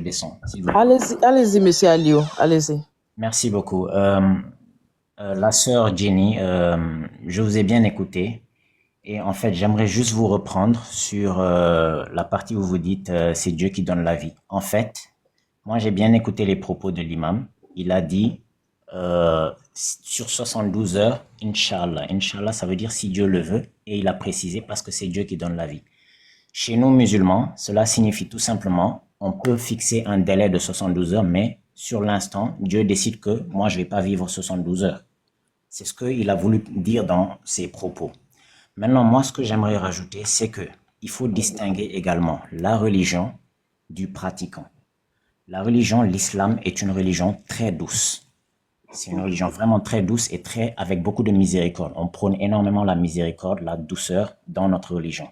descendre, s'il vous plaît. Allez-y, monsieur Alio, allez-y. Merci beaucoup. La sœur Jenny, je vous ai bien écouté. Et en fait, j'aimerais juste vous reprendre sur la partie où vous dites c'est Dieu qui donne la vie. En fait, moi j'ai bien écouté les propos de l'imam. Il a dit sur 72 heures, Inch'Allah. Inch'Allah, ça veut dire si Dieu le veut. Et il a précisé parce que c'est Dieu qui donne la vie. Chez nous musulmans, cela signifie tout simplement, on peut fixer un délai de 72 heures, mais sur l'instant, Dieu décide que moi je vais pas vivre 72 heures. C'est ce qu'il a voulu dire dans ses propos. Maintenant, moi, ce que j'aimerais rajouter, c'est que il faut distinguer également la religion du pratiquant. La religion, l'islam, est une religion très douce. C'est une religion vraiment très douce et très avec beaucoup de miséricorde. On prône énormément la miséricorde, la douceur dans notre religion.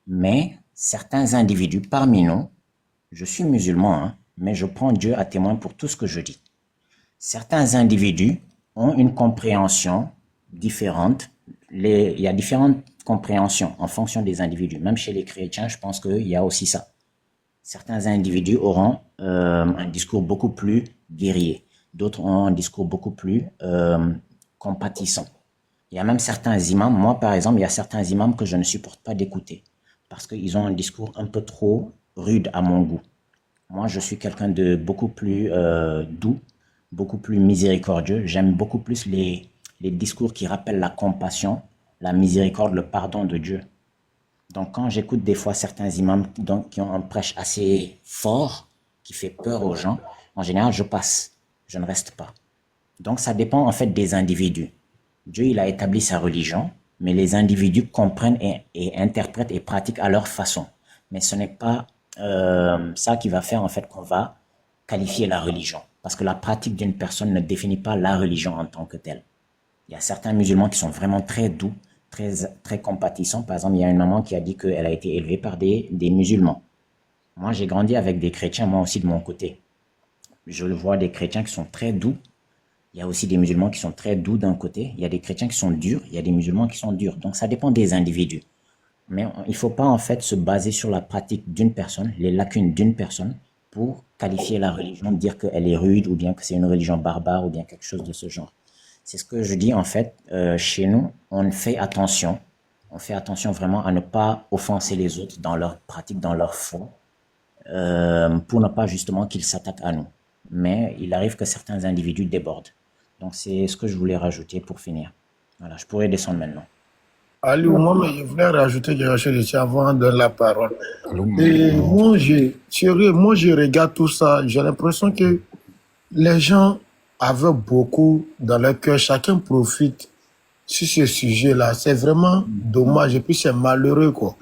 Mais certains individus parmi nous, je suis musulman, hein, mais je prends Dieu à témoin pour tout ce que je dis. Certains individus ont une compréhension différente. Il y a différentes compréhensions en fonction des individus. Même chez les chrétiens, je pense qu'il y a aussi ça. Certains individus auront un discours beaucoup plus guerrier. D'autres auront un discours beaucoup plus compatissant. Il y a même certains imams, moi par exemple, il y a certains imams que je ne supporte pas d'écouter parce qu'ils ont un discours un peu trop rude à mon goût. Moi, je suis quelqu'un de beaucoup plus doux, beaucoup plus miséricordieux. J'aime beaucoup plus les discours qui rappellent la compassion, la miséricorde, le pardon de Dieu. Donc, quand j'écoute des fois certains imams qui ont un prêche assez fort, qui fait peur aux gens, en général, je passe. Je ne reste pas. Donc, ça dépend en fait des individus. Dieu, il a établi sa religion, mais les individus comprennent et interprètent et pratiquent à leur façon. Mais ce n'est pas ça qui va faire en fait qu'on va qualifier la religion. Parce que la pratique d'une personne ne définit pas la religion en tant que telle. Il y a certains musulmans qui sont vraiment très doux, très compatissants. Par exemple, il y a une maman qui a dit qu'elle a été élevée par des musulmans. Moi, j'ai grandi avec des chrétiens, moi aussi de mon côté. Je vois des chrétiens qui sont très doux. Il y a aussi des musulmans qui sont très doux d'un côté. Il y a des chrétiens qui sont durs. Il y a des musulmans qui sont durs. Donc, ça dépend des individus. Mais il ne faut pas en fait se baser sur la pratique d'une personne, les lacunes d'une personne, pour qualifier la religion, dire qu'elle est rude ou bien que c'est une religion barbare ou bien quelque chose de ce genre. C'est ce que je dis en fait. Chez nous, on fait attention. On fait attention vraiment à ne pas offenser les autres dans leur pratique, dans leur foi, pour ne pas justement qu'ils s'attaquent à nous. Mais il arrive que certains individus débordent. Donc c'est ce que je voulais rajouter pour finir. Voilà, je pourrais descendre maintenant. Ali, moi, mais je voulais rajouter quelque chose ici avant de la parole. Et moi, je regarde tout ça, j'ai l'impression que les gens avaient beaucoup dans leur cœur, chacun profite sur ce sujet-là. C'est vraiment dommage et puis c'est malheureux, quoi.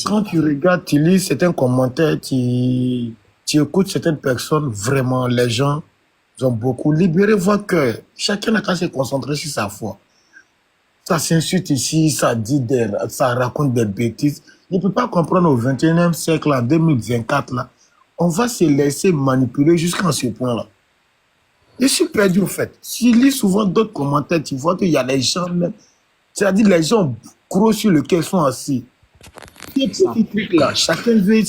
Quand tu regardes, tu lis certains commentaires, tu écoutes certaines personnes, vraiment, les gens ont beaucoup libéré votre cœur. Chacun n'a qu'à se concentrer sur sa foi. Ça s'insulte ici, ça raconte des bêtises. Je ne peux pas comprendre au 21e siècle, en 2024, là, on va se laisser manipuler jusqu'à ce point-là. Je suis perdu, au fait. Tu lis souvent d'autres commentaires, tu vois qu'il y a les gens, c'est-à-dire les gens gros sur lesquels sont assis. Ces petits trucs-là, chacun veut,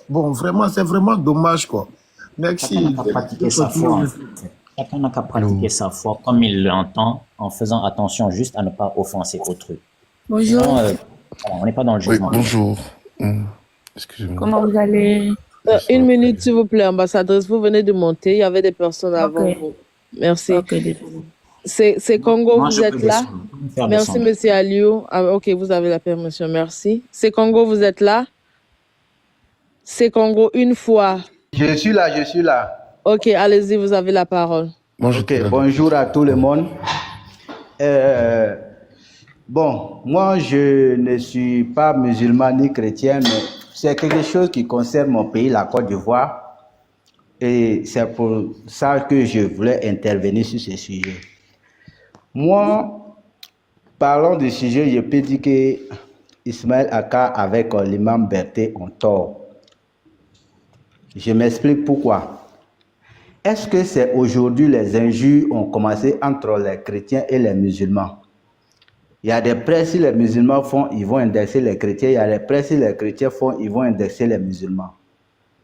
bon, vraiment, c'est vraiment dommage, quoi. Merci. Chacun n'a qu'à pratiquer sa foi, en fait. Chacun n'a qu'à pratiquer sa foi comme il l'entend, en faisant attention juste à ne pas offenser autrui. Bonjour. Sinon, voilà, on n'est pas dans le Oui, jugement. bonjour. Excusez-moi. Comment vous allez? Une minute, s'il vous plaît, ambassadrice. Vous venez de monter. Il y avait des personnes avant Ok. vous. Merci. Ok, désolé. C'est Congo, Moi, vous je êtes peux là? descendre. Vous pouvez me faire Merci, descendre. monsieur Aliou. Ah, ok, vous avez la permission. Merci. C'est Congo, vous êtes là? C'est Congo, une fois. Je suis là, je suis là. Ok, allez-y, vous avez la parole. Moi, Ok, j'étais là. bonjour à tout le monde. Bon, moi, je ne suis pas musulman ni chrétien, mais c'est quelque chose qui concerne mon pays, la Côte d'Ivoire. Et c'est pour ça que je voulais intervenir sur ce sujet. Moi, parlons du sujet, je peux dire que Ismaël Aka avec l'imam Berté ont tort. Je m'explique pourquoi. Est-ce que c'est aujourd'hui les injures ont commencé entre les chrétiens et les musulmans? Il y a des prêts, si les musulmans font, ils vont indexer les chrétiens. Il y a des prêts, si les chrétiens font, ils vont indexer les musulmans.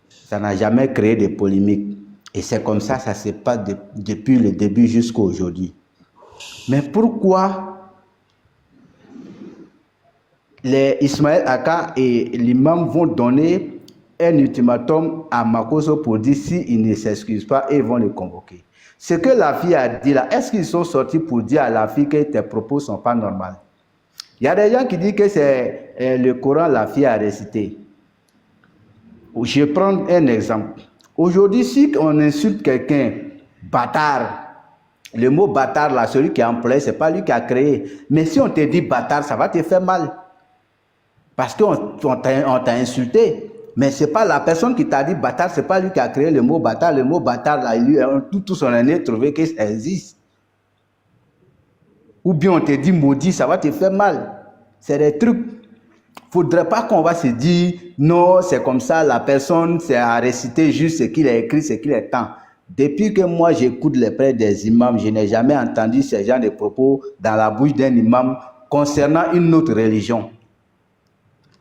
Ça n'a jamais créé de polémique. Et c'est comme ça se passe depuis le début jusqu'à aujourd'hui. Mais pourquoi les Ismaël Aka et l'imam vont donner un ultimatum à Makosso pour dire s'il ne s'excuse pas et ils vont le convoquer? Ce que la fille a dit là, est-ce qu'ils sont sortis pour dire à la fille que tes propos ne sont pas normaux? Il y a des gens qui disent que c'est le Coran la fille a récité. Je prends un exemple. Aujourd'hui, si on insulte quelqu'un, bâtard, le mot bâtard là, celui qui a employé, c'est pas lui qui a créé. Mais si on te dit bâtard, ça va te faire mal. Parce qu'on t'a insulté. Mais c'est pas la personne qui t'a dit bâtard, c'est pas lui qui a créé le mot bâtard. Le mot bâtard là, lui, tout son année trouvé qu'il existe. Ou bien on te dit maudit, ça va te faire mal. C'est des trucs. Faudrait pas qu'on va se dire non, c'est comme ça, la personne c'est à réciter juste ce qu'il a écrit, ce qu'il est temps. Depuis que moi j'écoute les prêtres des imams, je n'ai jamais entendu ce genre de propos dans la bouche d'un imam concernant une autre religion.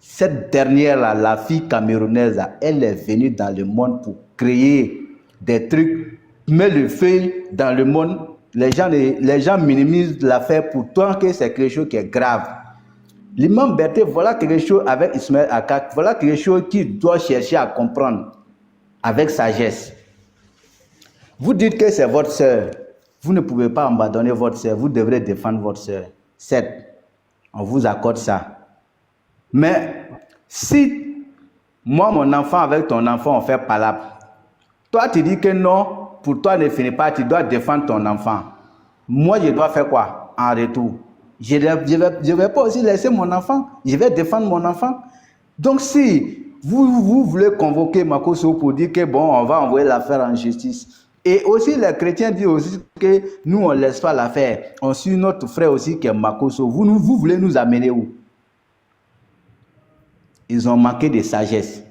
Cette dernière-là, la fille camerounaise, elle est venue dans le monde pour créer des trucs, met le feu dans le monde. Les gens minimisent l'affaire pour toi que c'est quelque chose qui est grave. L'imam Berthe, voilà quelque chose avec Ismaël Aka, voilà quelque chose qu'il doit chercher à comprendre avec sagesse. Vous dites que c'est votre sœur, vous ne pouvez pas abandonner votre sœur, vous devrez défendre votre sœur. Certes, on vous accorde ça. Mais si moi, mon enfant avec ton enfant, on fait palabre, toi tu dis que non, pour toi ne finit pas, tu dois défendre ton enfant. Moi, je dois faire quoi en retour? Je ne vais pas aussi laisser mon enfant, je vais défendre mon enfant. Donc si vous voulez convoquer Makosso pour dire que bon, on va envoyer l'affaire en justice, et aussi les chrétiens disent aussi que nous on ne laisse pas l'affaire, on suit notre frère aussi qui est Makosso, vous voulez nous amener où? Ils ont manqué de sagesse.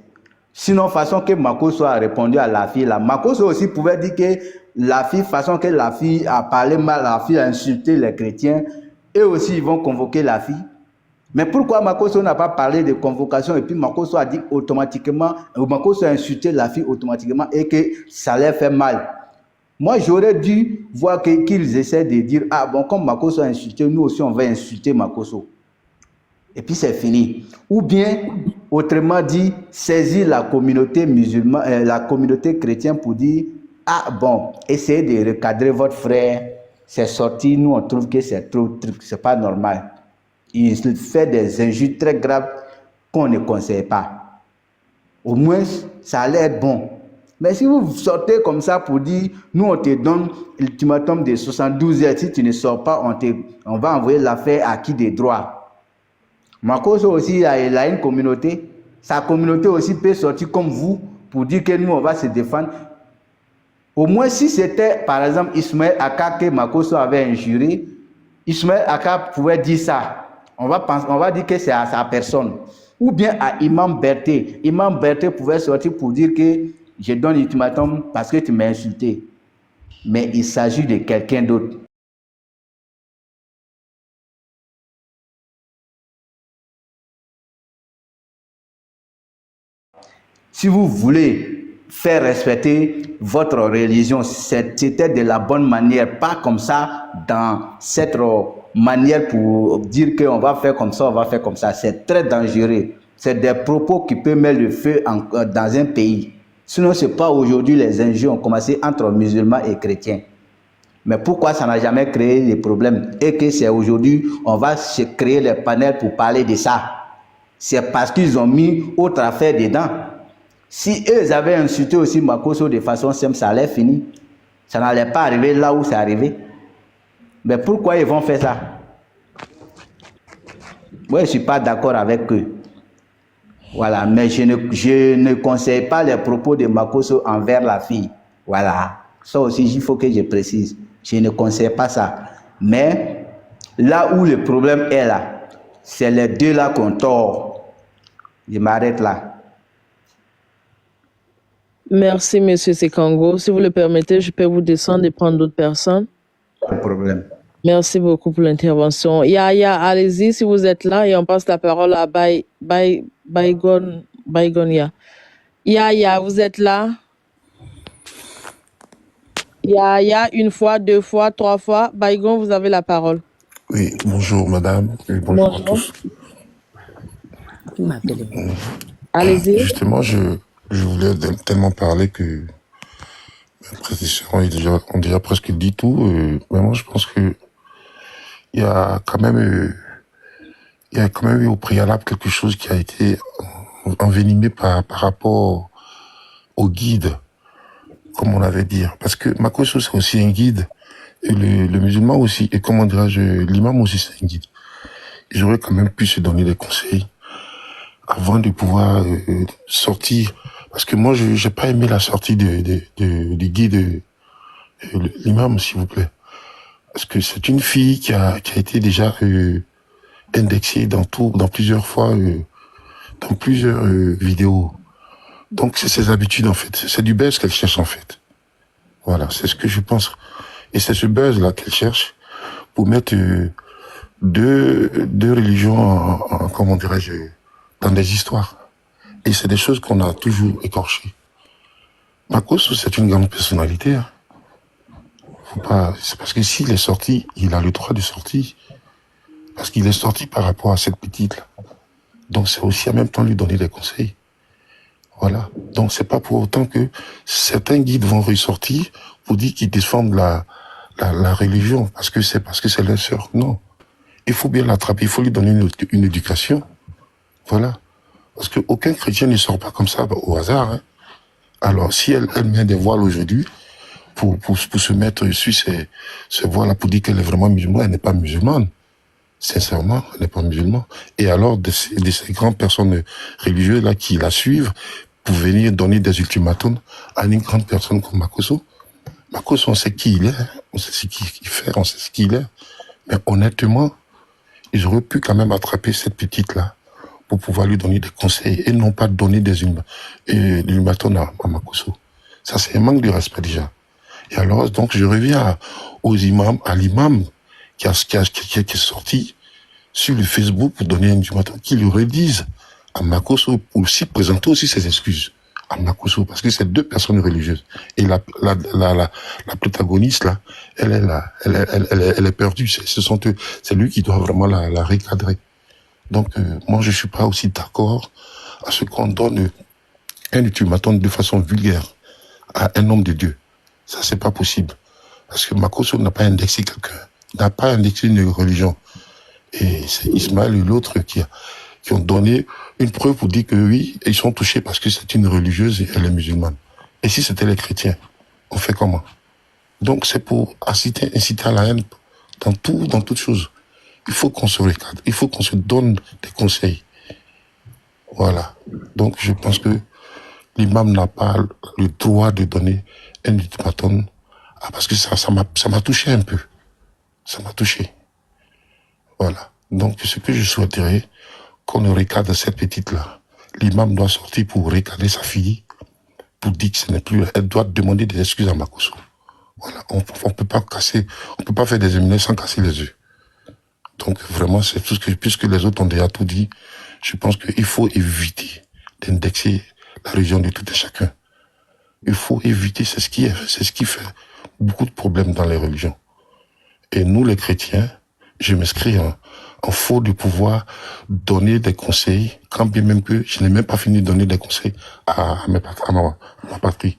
Sinon, façon que Makosso a répondu à la fille, là, Makosso aussi pouvait dire que la fille, façon que la fille a parlé mal, la fille a insulté les chrétiens, eux aussi ils vont convoquer la fille. Mais pourquoi Makosso n'a pas parlé de convocation et puis Makosso a dit automatiquement, Makosso a insulté la fille automatiquement et que ça leur fait mal? Moi j'aurais dû voir qu'ils essaient de dire, ah bon, comme Makosso a insulté, nous aussi on va insulter Makosso. Et puis c'est fini. Ou bien, autrement dit, saisir la communauté musulmane, la communauté chrétienne pour dire, ah bon, essayez de recadrer votre frère, c'est sorti, nous on trouve que c'est trop, c'est pas normal. Il fait des injures très graves qu'on ne conseille pas. Au moins, ça allait être bon. Mais si vous sortez comme ça pour dire, nous on te donne l'ultimatum de 72 heures, si tu ne sors pas, on va envoyer l'affaire à qui des droits. Makosso aussi, il a une communauté. Sa communauté aussi peut sortir comme vous pour dire que nous, on va se défendre. Au moins, si c'était, par exemple, Ismaël Aka que Makosso avait injuré, Ismaël Aka pouvait dire ça. On va dire que c'est à sa personne. Ou bien à Imam Berthe. Imam Berthe pouvait sortir pour dire que je donne l'ultimatum parce que tu m'as insulté. Mais il s'agit de quelqu'un d'autre. Si vous voulez faire respecter votre religion, c'était de la bonne manière, pas comme ça, dans cette manière pour dire qu'on va faire comme ça, on va faire comme ça. C'est très dangereux. C'est des propos qui peuvent mettre le feu dans un pays. Sinon, ce n'est pas aujourd'hui les injures ont commencé entre musulmans et chrétiens. Mais pourquoi ça n'a jamais créé des problèmes? Et que c'est aujourd'hui, on va se créer les panels pour parler de ça. C'est parce qu'ils ont mis autre affaire dedans. Si eux avaient insulté aussi Makosso de façon simple, ça allait finir. Ça n'allait pas arriver là où c'est arrivé. Mais pourquoi ils vont faire ça? Moi, je ne suis pas d'accord avec eux. Voilà, mais je ne conseille pas les propos de Makosso envers la fille. Voilà, ça aussi, il faut que je précise. Je ne conseille pas ça. Mais là où le problème est là, c'est les deux là qu'on tord. Je m'arrête là. Merci, Monsieur Sekango. Si vous le permettez, je peux vous descendre et prendre d'autres personnes. Pas de problème. Merci beaucoup pour l'intervention. Yaya, allez-y si vous êtes là et on passe la parole à Baygonia. Yaya, vous êtes là? Yaya, une fois, deux fois, trois fois. Baïgon, vous avez la parole. Oui, bonjour madame, et bonjour à Bonjour. tous. Allez-y. Justement, je voulais tellement parler que mes prédécesseurs ont déjà presque dit tout. Mais moi, je pense que il y a quand même eu au préalable quelque chose qui a été envenimé par rapport au guide, comme on l'avait dit. Parce que Makosso, c'est aussi un guide. Et le musulman aussi, et comment dirais-je, l'imam aussi, c'est un guide. Ils auraient quand même pu se donner des conseils avant de pouvoir sortir. Parce que moi, je n'ai pas aimé la sortie du guide, l'imam, s'il vous plaît. Parce que c'est une fille qui a été déjà indexée dans plusieurs fois, dans plusieurs vidéos. Donc, c'est ses habitudes, en fait. C'est du buzz qu'elle cherche, en fait. Voilà, c'est ce que je pense. Et c'est ce buzz-là qu'elle cherche pour mettre deux religions comment dirais-je, dans des histoires. Et c'est des choses qu'on a toujours écorchées. Makosso, c'est une grande personnalité. Hein. C'est parce que s'il est sorti, il a le droit de sortir. Parce qu'il est sorti par rapport à cette petite-là. Donc c'est aussi en même temps lui donner des conseils. Voilà. Donc c'est pas pour autant que certains guides vont ressortir pour dire qu'ils défendent la religion parce que c'est leur sœur. Non. Il faut bien l'attraper, il faut lui donner une éducation. Voilà. Parce qu'aucun chrétien ne sort pas comme ça au hasard. Hein. Alors si elle met des voiles aujourd'hui pour se mettre sur ces voiles-là pour dire qu'elle est vraiment musulmane, elle n'est pas musulmane. Sincèrement, elle n'est pas musulmane. Et alors de ces grandes personnes religieuses là qui la suivent pour venir donner des ultimatums à une grande personne comme Makosso. Makosso, on sait qui il est, on sait ce qu'il fait, on sait ce qu'il est. Mais honnêtement, ils auraient pu quand même attraper cette petite-là pour pouvoir lui donner des conseils et non pas donner des ultimatums à Makosso. Ça, c'est un manque de respect déjà. Et alors, donc, je reviens aux imams, à l'imam qui est sorti sur le Facebook pour donner un ultimatum, qui lui redise à Makosso pour aussi présenter aussi ses excuses à Makosso, parce que c'est deux personnes religieuses. Et la protagoniste, là, elle est perdue. C'est lui qui doit vraiment la recadrer. Donc, moi, je suis pas aussi d'accord à ce qu'on donne un ultimatum de façon vulgaire à un homme de Dieu. Ça, c'est pas possible. Parce que Makosso n'a pas indexé quelqu'un. Il n'a pas indexé une religion. Et c'est Ismaël et l'autre qui ont donné une preuve pour dire que oui, ils sont touchés parce que c'est une religieuse et elle est musulmane. Et si c'était les chrétiens, on fait comment? Donc c'est pour inciter à la haine dans toute chose. Il faut qu'on se recadre, il faut qu'on se donne des conseils. Voilà. Donc je pense que l'imam n'a pas le droit de donner un ultimatum parce que ça m'a touché un peu. Ça m'a touché. Voilà. Donc ce que je souhaiterais, qu'on recadre cette petite-là. L'imam doit sortir pour recadrer sa fille, pour dire que ce n'est plus, elle doit demander des excuses à Makosso. Voilà. On peut pas faire des éminents sans casser les œufs. Donc vraiment, c'est tout puisque les autres ont déjà tout dit, je pense qu'il faut éviter d'indexer la religion de tout et chacun. Il faut éviter, c'est ce qui fait beaucoup de problèmes dans les religions. Et nous, les chrétiens, je m'inscris en faux de pouvoir donner des conseils, quand bien même que je n'ai même pas fini de donner des conseils à ma patrie.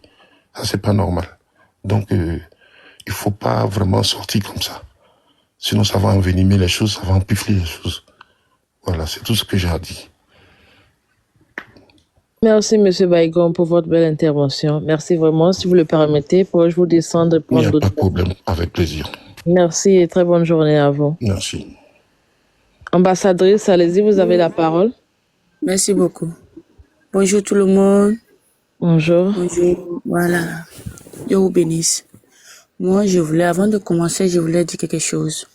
Ça, c'est pas normal. Donc, il faut pas vraiment sortir comme ça. Sinon, ça va envenimer les choses, ça va amplifier les choses. Voilà, c'est tout ce que j'ai à dire. Merci, Monsieur Baïgon, pour votre belle intervention. Merci vraiment. Si vous le permettez, pourrais-je vous descendre et Il prendre n'y a d'autres pas de problème, avec plaisir. Merci et très bonne journée à vous. Merci. Ambassadrice, allez-y, vous avez la parole. Merci beaucoup. Bonjour tout le monde. Bonjour. Bonjour. Voilà. Dieu vous bénisse. Moi, avant de commencer, je voulais dire quelque chose.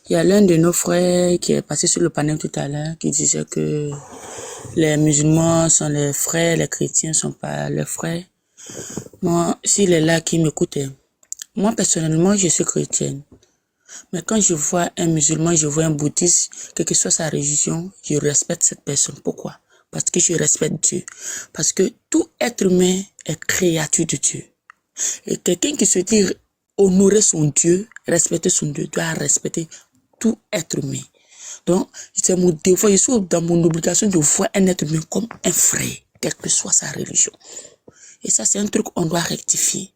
Il y a l'un de nos frères qui est passé sur le panel tout à l'heure qui disait que les musulmans sont les frères, les chrétiens sont pas les frères. Moi, s'il est là qui m'écoutait, moi personnellement, je suis chrétienne. Mais quand je vois un musulman, je vois un bouddhiste, quelle que soit sa religion, je respecte cette personne. Pourquoi? parce que je respecte Dieu. Parce que tout être humain est créature de Dieu. Et quelqu'un qui se dit honorer son Dieu, respecter son Dieu, doit respecter tout être humain. Donc, c'est mon devoir, je suis dans mon obligation de voir un être humain comme un frère, quelle que soit sa religion. Et ça, c'est un truc qu'on doit rectifier.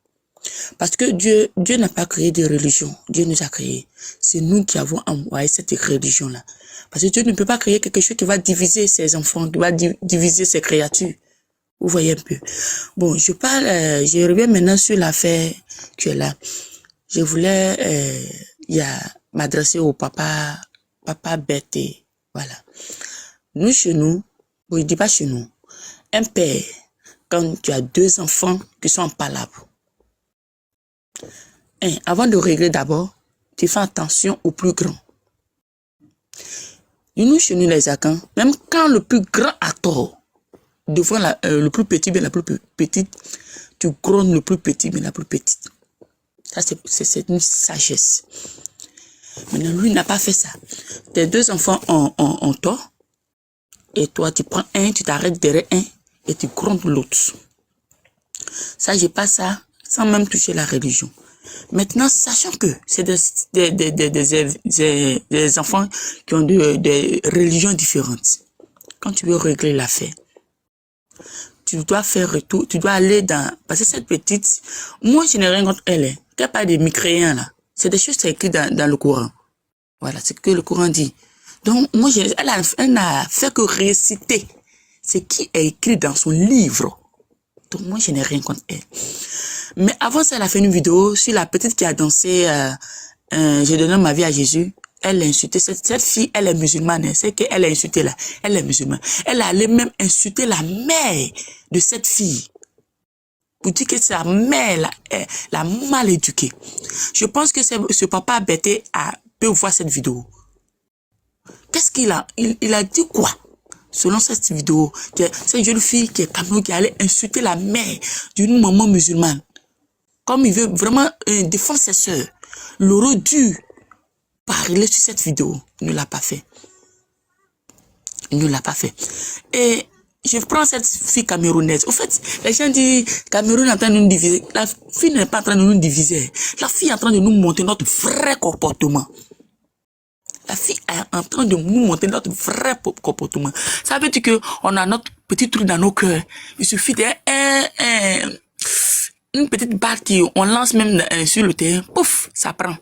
Parce que Dieu n'a pas créé de religion. Dieu nous a créés. C'est nous qui avons envoyé cette religion-là. Parce que Dieu ne peut pas créer quelque chose qui va diviser ses enfants, qui va diviser ses créatures. Vous voyez un peu. Bon, je reviens maintenant sur l'affaire qui est là. Je voulais m'adresser au papa Betty. Voilà. Nous, chez nous, bon, je dis pas chez nous, un père, quand tu as 2 enfants qui sont en palabre, avant de régler d'abord, tu fais attention au plus grand. Nous, chez nous, les Akans, même quand le plus grand a tort, devant le plus petit, bien la plus petite, tu grondes le plus petit, bien la plus petite. Ça, c'est une sagesse. Maintenant, lui n'a pas fait ça. Tes 2 enfants ont tort, et toi, tu prends un, tu t'arrêtes derrière un, et tu grondes l'autre. Ça, j'ai pas ça, sans même toucher la religion. Maintenant, sachant que c'est des enfants qui ont des religions différentes, quand tu veux régler l'affaire, tu dois faire retour, tu dois aller parce que cette petite, moi je n'ai rien contre elle, qu'elle parle des micréens là, c'est des choses qui sont écrites dans le Coran. Voilà, c'est ce que le Coran dit. Donc, moi, elle n'a fait que réciter ce qui est écrit dans son livre. Donc, moi, je n'ai rien contre elle. Mais avant ça, elle a fait une vidéo sur la petite qui a dansé J'ai donné ma vie à Jésus. Elle a insulté. Cette fille, elle est musulmane. C'est qu'elle a insulté là. Elle est musulmane. Elle allait même insulter la mère de cette fille. Pour dire que sa mère l'a mal éduquée. Je pense que ce papa bêté peut voir cette vidéo. Qu'est-ce qu'il a? Il a dit quoi? Selon cette vidéo, cette jeune fille qui est Cameroun qui allait insulter la mère d'une maman musulmane. Comme il veut vraiment défendre ses soeurs. Il aurait dû parler sur cette vidéo. Il ne l'a pas fait. Il ne l'a pas fait. Et je prends cette fille camerounaise. Au fait, les gens disent Cameroun est en train de nous diviser. La fille n'est pas en train de nous diviser. La fille est en train de nous montrer notre vrai comportement. La fille est en train de nous montrer notre vrai comportement. Ça veut dire qu'on a notre petit truc dans nos cœurs. Il suffit une petite balle on lance même sur le terrain. Pouf, ça prend.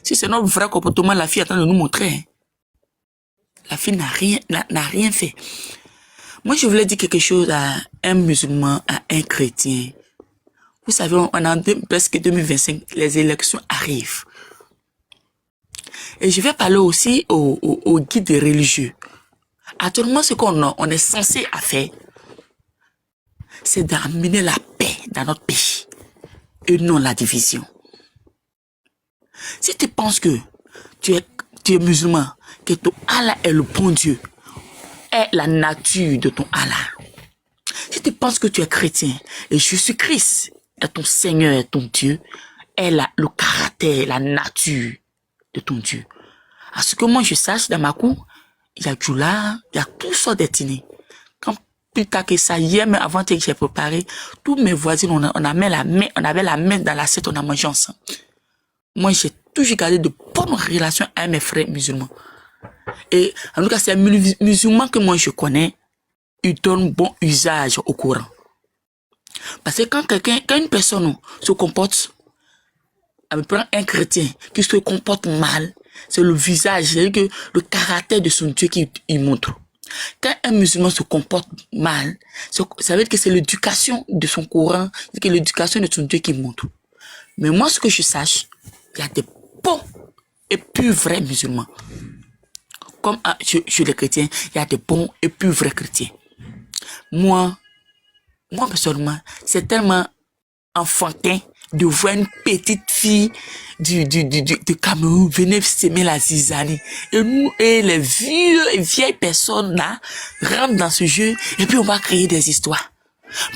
Si c'est notre vrai comportement, la fille est en train de nous montrer. La fille n'a rien fait. Moi, je voulais dire quelque chose à un musulman, à un chrétien. Vous savez, on est en presque 2025, les élections arrivent. Et je vais parler aussi aux guides religieux. Actuellement, ce qu'on est censé faire, c'est d'amener la paix dans notre pays et non la division. Si tu penses que tu es musulman, que ton Allah est le bon Dieu, est la nature de ton Allah. Si tu penses que tu es chrétien et Jésus-Christ est ton Seigneur, est ton Dieu, est le caractère, la nature de ton Dieu. À ce que moi je sache, dans ma cour, il y a Djoula, il y a toutes sortes d'ethnies. Quand plus tard que ça, hier, mais avant que j'ai préparé, tous mes voisins, on avait la main dans l'assiette, on a mangé ensemble. Moi, j'ai toujours gardé de bonnes relations avec mes frères musulmans. Et en tout cas, c'est un musulman que moi je connais, il donne bon usage au Coran. Parce que quand une personne se comporte, prend un chrétien qui se comporte mal, c'est le visage, c'est-à-dire que le caractère de son Dieu qu'il montre. Quand un musulman se comporte mal, ça veut dire que c'est l'éducation de son Coran, c'est l'éducation de son Dieu qu'il montre. Mais moi, ce que je sache, il y a des bons et plus vrais musulmans. Comme chez les chrétiens, il y a des bons et plus vrais chrétiens. Moi personnellement, c'est tellement enfantin de voir une petite fille de Cameroun venir s'aimer la zizanie. Et nous, et les vieilles personnes là, rentrent dans ce jeu et puis on va créer des histoires.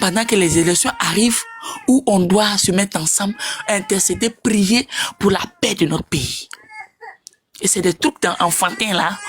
Pendant que les élections arrivent, où on doit se mettre ensemble, intercéder, prier pour la paix de notre pays. Et c'est des trucs enfantins là,